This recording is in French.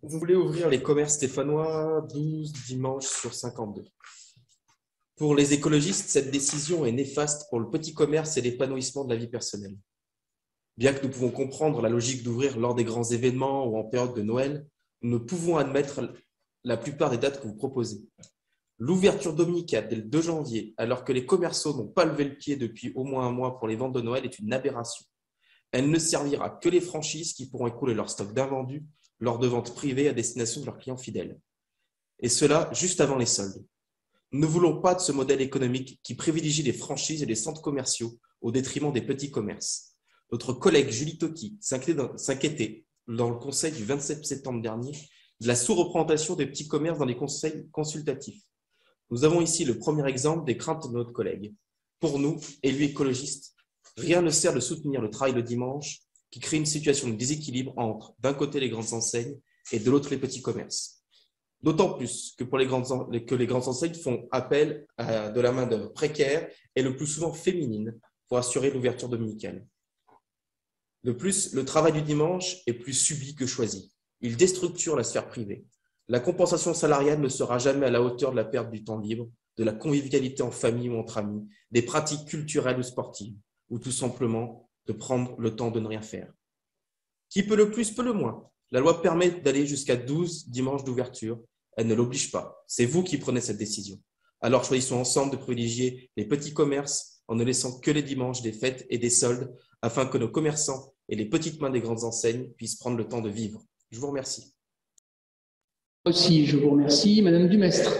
Vous voulez ouvrir les commerces stéphanois 12 dimanches sur 52. Pour les écologistes, cette décision est néfaste pour le petit commerce et l'épanouissement de la vie personnelle. Bien que nous pouvons comprendre la logique d'ouvrir lors des grands événements ou en période de Noël, nous ne pouvons admettre la plupart des dates que vous proposez. L'ouverture dominicale dès le 2 janvier, alors que les commerçants n'ont pas levé le pied depuis au moins un mois pour les ventes de Noël, est une aberration. Elle ne servira que les franchises qui pourront écouler leur stock d'invendus lors de ventes privées à destination de leurs clients fidèles. Et cela juste avant les soldes. Nous ne voulons pas de ce modèle économique qui privilégie les franchises et les centres commerciaux au détriment des petits commerces. Notre collègue Julie Toki s'inquiétait dans le conseil du 27 septembre dernier de la sous-représentation des petits commerces dans les conseils consultatifs. Nous avons ici le premier exemple des craintes de notre collègue. Pour nous, élus écologistes, rien ne sert de soutenir le travail le dimanche qui crée une situation de déséquilibre entre, d'un côté, les grandes enseignes et de l'autre, les petits commerces. D'autant plus que les grandes enseignes font appel à de la main-d'œuvre précaire et le plus souvent féminine pour assurer l'ouverture dominicale. De plus, le travail du dimanche est plus subi que choisi. Il déstructure la sphère privée. La compensation salariale ne sera jamais à la hauteur de la perte du temps libre, de la convivialité en famille ou entre amis, des pratiques culturelles ou sportives, ou tout simplement de prendre le temps de ne rien faire. Qui peut le plus, peut le moins. La loi permet d'aller jusqu'à 12 dimanches d'ouverture. Elle ne l'oblige pas. C'est vous qui prenez cette décision. Alors choisissons ensemble de privilégier les petits commerces en ne laissant que les dimanches des fêtes et des soldes afin que nos commerçants et les petites mains des grandes enseignes puissent prendre le temps de vivre. Je vous remercie. Aussi, je vous remercie. Madame Dumestre.